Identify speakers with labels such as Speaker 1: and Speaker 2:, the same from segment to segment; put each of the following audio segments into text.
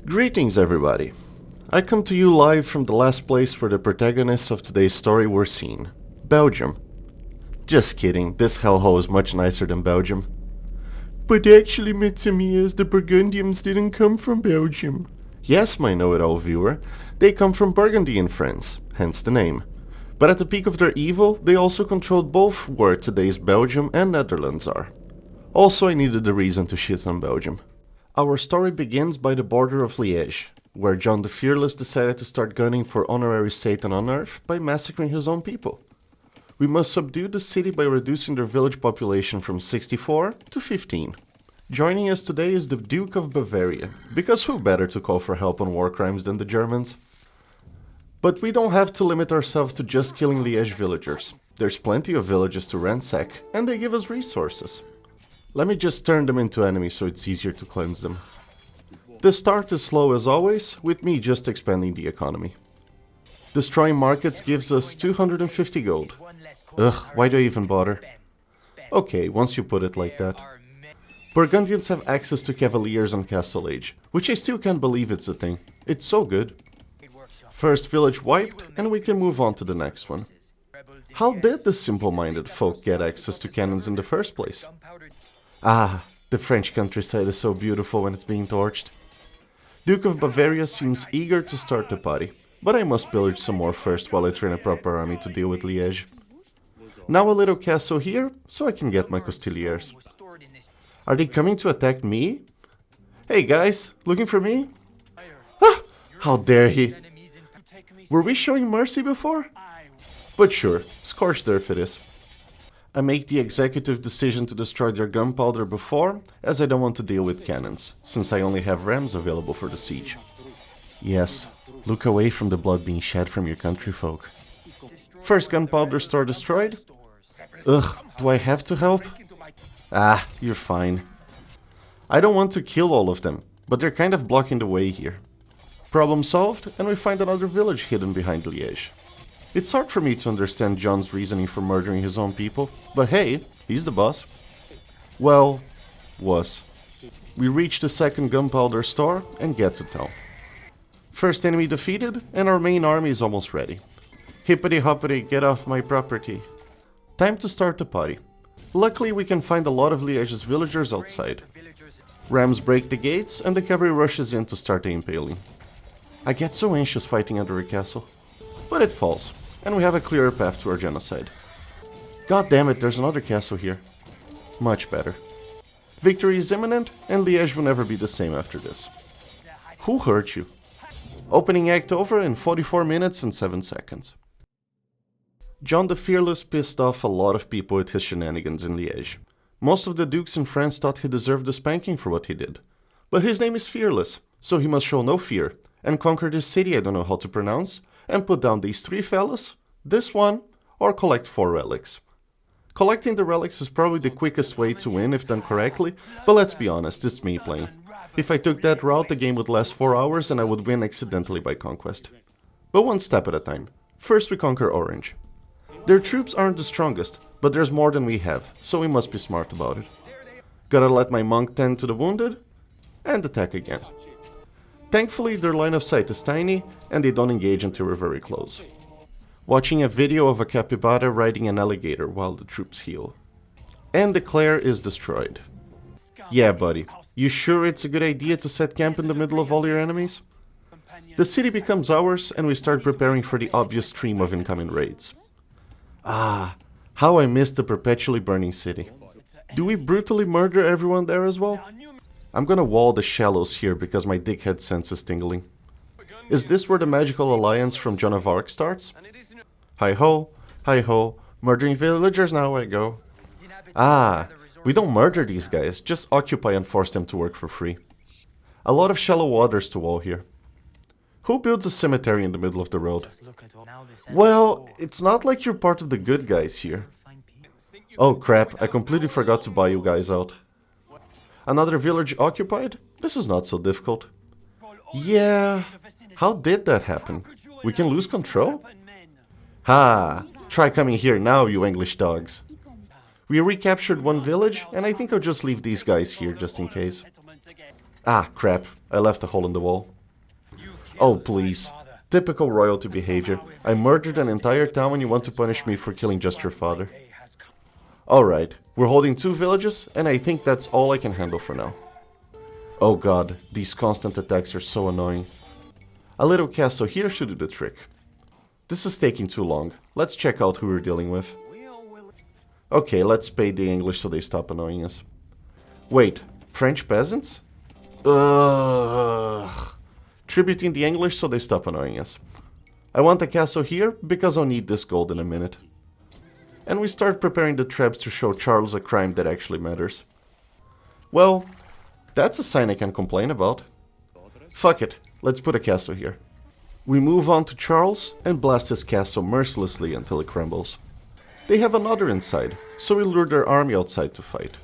Speaker 1: Greetings everybody! I come to you live from the last place where the protagonists of today's story were seen. Belgium. Just kidding, this hellhole is much nicer than Belgium. But actually, Mitsumi, the Burgundians didn't come from Belgium. Yes, my know-it-all viewer, they come from Burgundy in France, hence the name. But at the peak of their evil, they also controlled both where today's Belgium and Netherlands are. Also, I needed a reason to shit on Belgium. Our story begins by the border of Liège, where John the Fearless decided to start gunning for honorary Satan on Earth by massacring his own people. We must subdue the city by reducing their village population from 64 to 15. Joining us today is the Duke of Bavaria, because who better to call for help on war crimes than the Germans? But we don't have to limit ourselves to just killing Liège villagers. There's plenty of villages to ransack, and they give us resources. Let me just turn them into enemies so it's easier to cleanse them. The start is slow as always, with me just expanding the economy. Destroying markets gives us 250 gold. Ugh, why do I even bother? Okay, once you put it like that. Burgundians have access to cavaliers on Castle Age, which I still can't believe it's a thing. It's so good. First village wiped, and we can move on to the next one. How did the simple-minded folk get access to cannons in the first place? Ah, the French countryside is so beautiful when it's being torched. Duke of Bavaria seems eager to start the party, but I must pillage some more first while I train a proper army to deal with Liège. Now a little castle here, so I can get my Costiliers. Are they coming to attack me? Hey guys, looking for me? Ah, how dare he! Were we showing mercy before? But sure, scorched earth it is. I make the executive decision to destroy their gunpowder before, as I don't want to deal with cannons, since I only have rams available for the siege. Yes, look away from the blood being shed from your country folk. First gunpowder store destroyed? Ugh, do I have to help? Ah, you're fine. I don't want to kill all of them, but they're kind of blocking the way here. Problem solved, and we find another village hidden behind Liège. It's hard for me to understand John's reasoning for murdering his own people, but hey, he's the boss. Well, was. We reach the second gunpowder store and get to town. First enemy defeated, and our main army is almost ready. Hippity hoppity, get off my property. Time to start the party. Luckily we can find a lot of Liège's villagers outside. Rams break the gates and the cavalry rushes in to start the impaling. I get so anxious fighting under a castle. But it falls, and we have a clearer path to our genocide. God damn it, there's another castle here. Much better. Victory is imminent, and Liège will never be the same after this. Who hurt you? Opening act over in 44 minutes and 7 seconds. John the Fearless pissed off a lot of people with his shenanigans in Liège. Most of the dukes in France thought he deserved a spanking for what he did. But his name is Fearless, so he must show no fear, and conquer this city I don't know how to pronounce, and put down these 3 fellas, this one, or collect 4 relics. Collecting the relics is probably the quickest way to win if done correctly, but let's be honest, it's me playing. If I took that route, the game would last 4 hours and I would win accidentally by conquest. But one step at a time. First we conquer Orange. Their troops aren't the strongest, but there's more than we have, so we must be smart about it. Gotta let my monk tend to the wounded, and attack again. Thankfully, their line of sight is tiny, and they don't engage until we're very close. Watching a video of a capybara riding an alligator while the troops heal. And the Claire is destroyed. Yeah, buddy, you sure it's a good idea to set camp in the middle of all your enemies? The city becomes ours, and we start preparing for the obvious stream of incoming raids. Ah, how I missed the perpetually burning city. Do we brutally murder everyone there as well? I'm gonna wall the shallows here because my dickhead sense is tingling. Is this where the magical alliance from Joan of Arc starts? Hi-ho, murdering villagers now I go. Ah, we don't murder these guys, just occupy and force them to work for free. A lot of shallow waters to wall here. Who builds a cemetery in the middle of the road? Well, it's not like you're part of the good guys here. Oh crap, I completely forgot to buy you guys out. Another village occupied? This is not so difficult. Yeah, how did that happen? We can lose control? Ha! Try coming here now, you English dogs. We recaptured one village, and I think I'll just leave these guys here just in case. Ah, crap. I left a hole in the wall. Oh, please. Typical royalty behavior. I murdered an entire town and you want to punish me for killing just your father. Alright, we're holding 2 villages, and I think that's all I can handle for now. Oh god, these constant attacks are so annoying. A little castle here should do the trick. This is taking too long. Let's check out who we're dealing with. Okay, let's pay the English so they stop annoying us. Wait, French peasants? Ugh. Tributing the English so they stop annoying us. I want a castle here because I'll need this gold in a minute. And we start preparing the traps to show Charles a crime that actually matters. Well, that's a sign I can complain about. Fuck it, let's put a castle here. We move on to Charles and blast his castle mercilessly until it crumbles. They have another inside, so we lure their army outside to fight.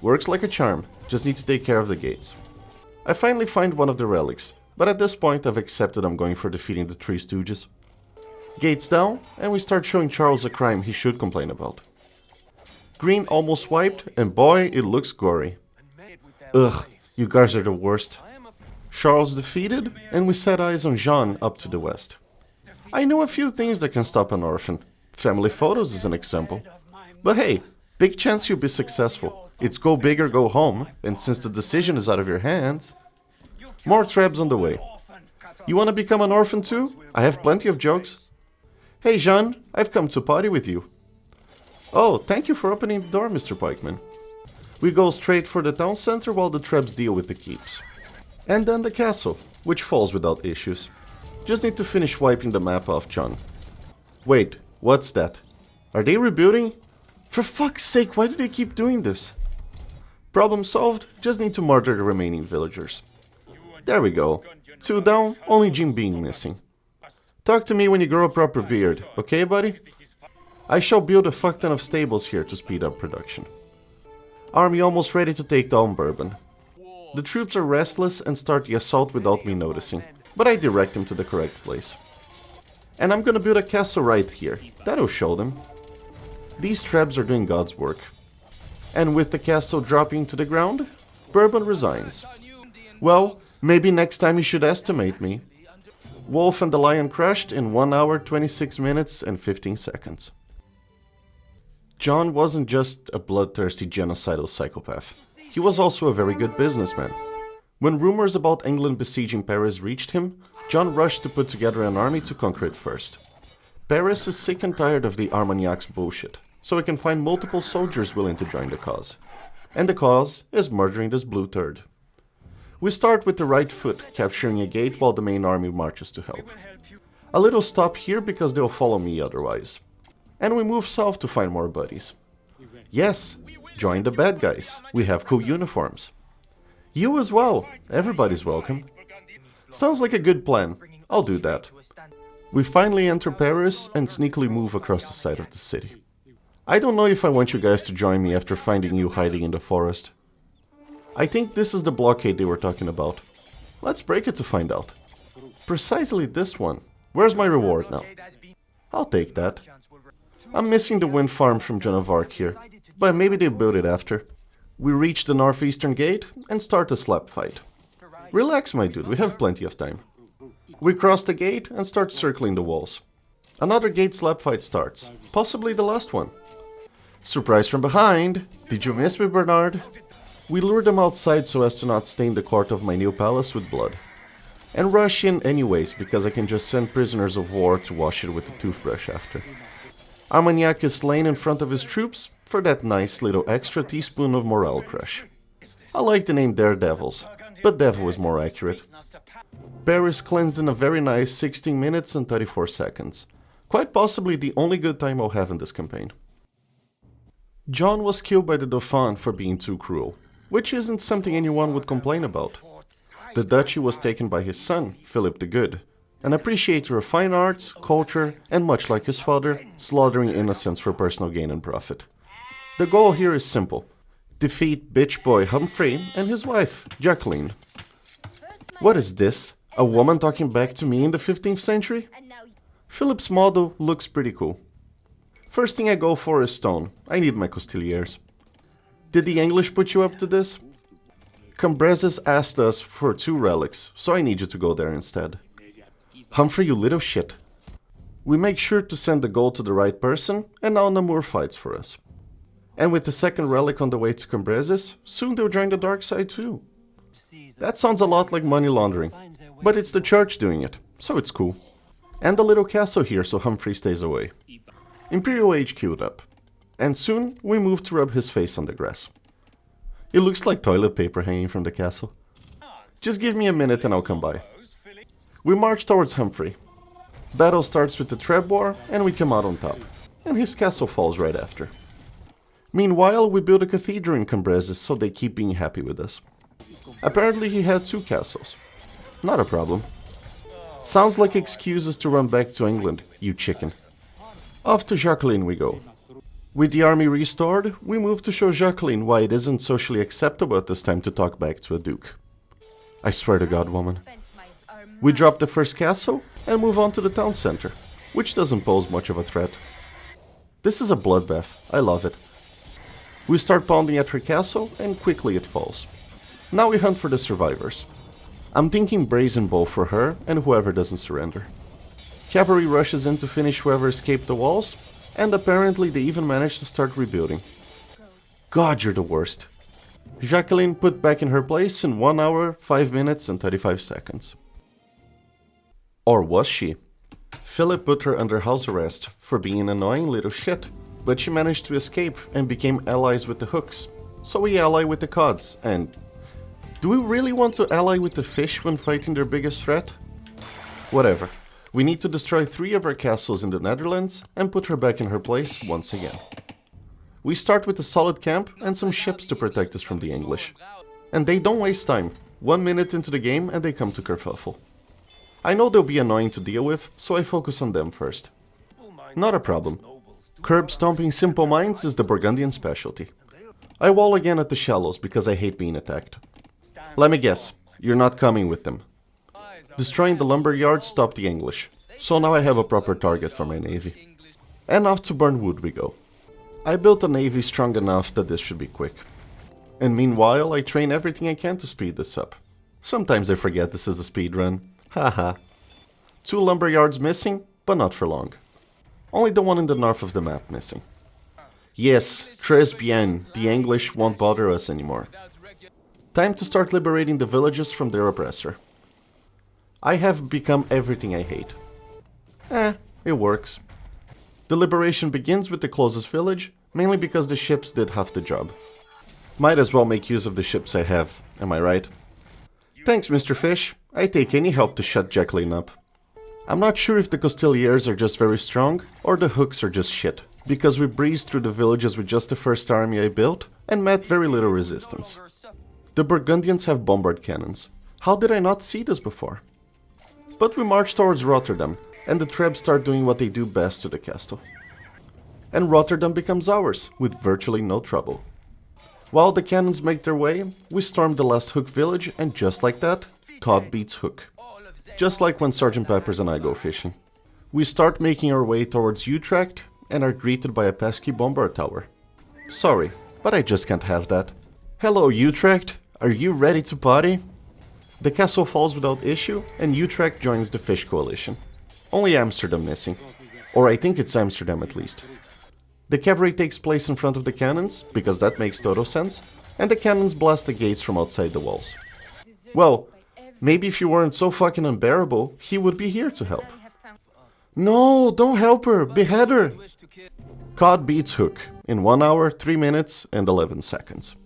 Speaker 1: Works like a charm, just need to take care of the gates. I finally find one of the relics, but at this point I've accepted I'm going for defeating the Three Stooges. Gates down, and we start showing Charles a crime he should complain about. Green almost wiped, and boy, it looks gory. Ugh, you guys are the worst. Charles defeated, and we set eyes on Jean up to the west. I know a few things that can stop an orphan. Family photos is an example. But hey, big chance you'll be successful. It's go big or go home, and since the decision is out of your hands... More traps on the way. You wanna become an orphan too? I have plenty of jokes. Hey Jean, I've come to party with you. Oh, thank you for opening the door, Mr. Pikeman. We go straight for the town center while the traps deal with the keeps. And then the castle, which falls without issues. Just need to finish wiping the map off John. Wait, what's that? Are they rebuilding? For fuck's sake, why do they keep doing this? Problem solved, just need to murder the remaining villagers. There we go. 2 down, only Jim being missing. Talk to me when you grow a proper beard, okay buddy? I shall build a fuck ton of stables here to speed up production. Army almost ready to take down Bourbon. The troops are restless and start the assault without me noticing, but I direct them to the correct place. And I'm gonna build a castle right here, that'll show them. These traps are doing God's work. And with the castle dropping to the ground, Bourbon resigns. Well, maybe next time you should estimate me. Wolf and the Lion crushed in 1 hour, 26 minutes and 15 seconds. John wasn't just a bloodthirsty genocidal psychopath. He was also a very good businessman. When rumors about England besieging Paris reached him, John rushed to put together an army to conquer it first. Paris is sick and tired of the Armagnac's bullshit, so he can find multiple soldiers willing to join the cause. And the cause is murdering this blue turd. We start with the right foot, capturing a gate while the main army marches to help. A little stop here because they'll follow me otherwise. And we move south to find more buddies. Yes, join the bad guys. We have cool uniforms. You as well. Everybody's welcome. Sounds like a good plan. I'll do that. We finally enter Paris and sneakily move across the side of the city. I don't know if I want you guys to join me after finding you hiding in the forest. I think this is the blockade they were talking about. Let's break it to find out. Precisely this one. Where's my reward now? I'll take that. I'm missing the wind farm from Joan of Arc here, but maybe they built it after. We reach the northeastern gate and start a slap fight. Relax, my dude, we have plenty of time. We cross the gate and start circling the walls. Another gate slap fight starts, possibly the last one. Surprise from behind! Did you miss me, Bernard? We lure them outside so as to not stain the court of my new palace with blood. And rush in anyways, because I can just send prisoners of war to wash it with a toothbrush after. Armagnac is slain in front of his troops for that nice little extra teaspoon of morale crush. I like the name Daredevils, but Devil is more accurate. Paris cleansed in a very nice 16 minutes and 34 seconds. Quite possibly the only good time I'll have in this campaign. John was killed by the Dauphin for being too cruel, which isn't something anyone would complain about. The duchy was taken by his son, Philip the Good, an appreciator of fine arts, culture, and much like his father, slaughtering innocents for personal gain and profit. The goal here is simple: defeat bitch boy Humphrey and his wife, Jacqueline. What is this? A woman talking back to me in the 15th century? Philip's model looks pretty cool. First thing I go for is stone. I need my Costiliers. Did the English put you up to this? Cambreses asked us for 2 relics, so I need you to go there instead. Humphrey, you little shit. We make sure to send the gold to the right person, and now Namur fights for us. And with the 2nd relic on the way to Cambreses, soon they'll join the dark side too. That sounds a lot like money laundering, but it's the church doing it, so it's cool. And a little castle here so Humphrey stays away. Imperial Age queued up, and soon we move to rub his face on the grass. It looks like toilet paper hanging from the castle. Just give me a minute and I'll come by. We march towards Humphrey. Battle starts with the trap war and we come out on top, and his castle falls right after. Meanwhile, we build a cathedral in Cambreses so they keep being happy with us. Apparently he had 2 castles. Not a problem. Sounds like excuses to run back to England, you chicken. Off to Jacqueline we go. With the army restored, we move to show Jacqueline why it isn't socially acceptable at this time to talk back to a duke. I swear to God, woman. We drop the first castle and move on to the town center, which doesn't pose much of a threat. This is a bloodbath, I love it. We start pounding at her castle and quickly it falls. Now we hunt for the survivors. I'm thinking brazen bow for her and whoever doesn't surrender. Cavalry rushes in to finish whoever escaped the walls, and apparently they even managed to start rebuilding. God, you're the worst. Jacqueline put back in her place in 1 hour, 5 minutes and 35 seconds. Or was she? Philip put her under house arrest for being an annoying little shit, but she managed to escape and became allies with the hooks. So we ally with the cods, and... do we really want to ally with the fish when fighting their biggest threat? Whatever. We need to destroy 3 of her castles in the Netherlands and put her back in her place once again. We start with a solid camp and some ships to protect us from the English. And they don't waste time. 1 minute into the game and they come to kerfuffle. I know they'll be annoying to deal with, so I focus on them first. Not a problem. Curb stomping simple minds is the Burgundian specialty. I wall again at the shallows because I hate being attacked. Let me guess, you're not coming with them. Destroying the lumber yard stopped the English, so now I have a proper target for my navy. And off to burn wood we go. I built a navy strong enough that this should be quick. And meanwhile, I train everything I can to speed this up. Sometimes I forget this is a speedrun. Haha. 2 lumber yards missing, but not for long. Only the one in the north of the map missing. Yes, très bien, the English won't bother us anymore. Time to start liberating the villages from their oppressor. I have become everything I hate. It works. The liberation begins with the closest village, mainly because the ships did half the job. Might as well make use of the ships I have, am I right? Thanks, Mr. Fish. I take any help to shut Jacqueline up. I'm not sure if the Costeliers are just very strong, or the hooks are just shit, because we breezed through the villages with just the first army I built, and met very little resistance. The Burgundians have bombard cannons. How did I not see this before? But we march towards Rotterdam, and the Trebs start doing what they do best to the castle. And Rotterdam becomes ours, with virtually no trouble. While the cannons make their way, we storm the last Hook village, and just like that, Cod beats Hook. Just like when Sgt. Peppers and I go fishing. We start making our way towards Utrecht, and are greeted by a pesky bombard tower. Sorry, but I just can't have that. Hello Utrecht, are you ready to party? The castle falls without issue, and Utrecht joins the Fish Coalition. Only Amsterdam missing. Or I think it's Amsterdam at least. The cavalry takes place in front of the cannons, because that makes total sense, and the cannons blast the gates from outside the walls. Well, maybe if you weren't so fucking unbearable, he would be here to help. No, don't help her, behead her! Cod beats Hook, in 1 hour, 3 minutes and 11 seconds.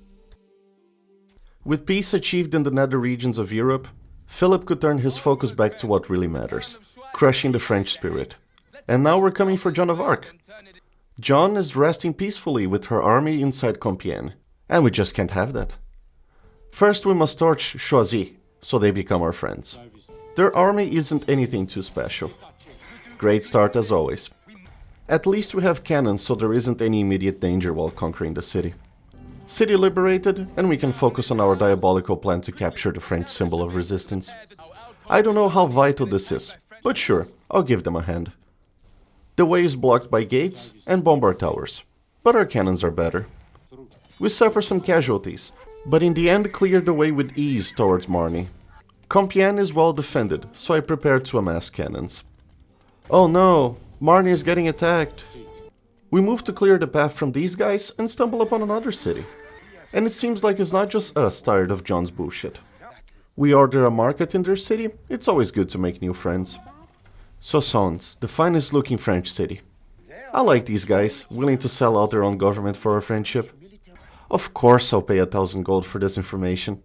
Speaker 1: With peace achieved in the nether regions of Europe, Philip could turn his focus back to what really matters, crushing the French spirit. And now we're coming for Joan of Arc. Joan is resting peacefully with her army inside Compiègne, and we just can't have that. First we must torch Choisy, so they become our friends. Their army isn't anything too special. Great start as always. At least we have cannons, so there isn't any immediate danger while conquering the city. City liberated, and we can focus on our diabolical plan to capture the French symbol of resistance. I don't know how vital this is, but sure, I'll give them a hand. The way is blocked by gates and bombard towers, but our cannons are better. We suffer some casualties, but in the end cleared the way with ease towards Marnie. Compiègne is well defended, so I prepared to amass cannons. Oh no, Marnie is getting attacked. We move to clear the path from these guys and stumble upon another city. And it seems like it's not just us tired of John's bullshit. We order a market in their city, it's always good to make new friends. Soissons, the finest looking French city. I like these guys, willing to sell out their own government for our friendship. Of course I'll pay 1,000 gold for this information.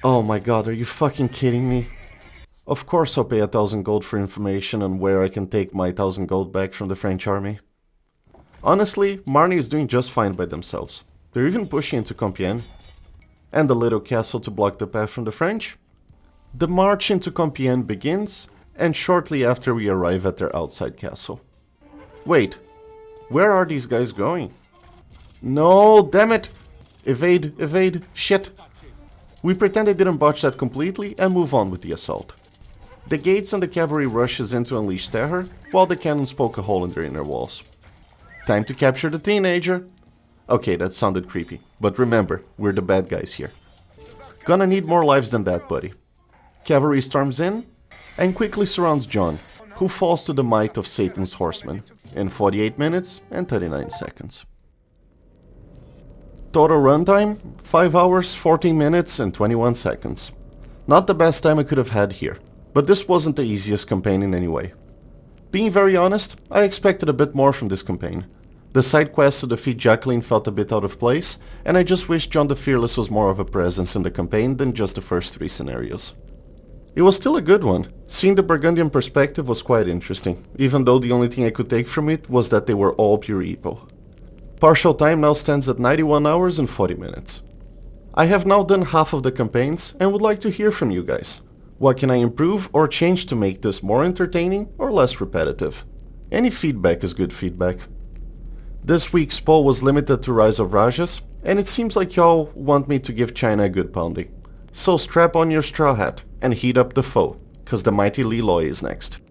Speaker 1: Oh my god, are you fucking kidding me? Of course I'll pay 1,000 gold for information on where I can take my 1,000 gold back from the French army. Honestly, Marnie is doing just fine by themselves. They're even pushing into Compiègne. And the little castle to block the path from the French. The march into Compiègne begins, and shortly after we arrive at their outside castle. Wait, where are these guys going? No, damn it! Evade, evade, shit! We pretend they didn't botch that completely and move on with the assault. The gates and the cavalry rushes in to unleash terror, while the cannons poke a hole in their inner walls. Time to capture the teenager! Okay, that sounded creepy, but remember, we're the bad guys here. Gonna need more lives than that, buddy. Cavalry storms in, and quickly surrounds John, who falls to the might of Satan's horsemen, in 48 minutes and 39 seconds. Total runtime, 5 hours, 14 minutes and 21 seconds. Not the best time I could have had here, but this wasn't the easiest campaign in any way. Being very honest, I expected a bit more from this campaign. The side quest to defeat Jacqueline felt a bit out of place, and I just wish John the Fearless was more of a presence in the campaign than just the first 3 scenarios. It was still a good one. Seeing the Burgundian perspective was quite interesting, even though the only thing I could take from it was that they were all pure evil. Partial time now stands at 91 hours and 40 minutes. I have now done half of the campaigns and would like to hear from you guys. What can I improve or change to make this more entertaining or less repetitive? Any feedback is good feedback. This week's poll was limited to Rise of Rajas, and it seems like y'all want me to give China a good pounding. So strap on your straw hat and heat up the foe, cause the mighty Leloy is next.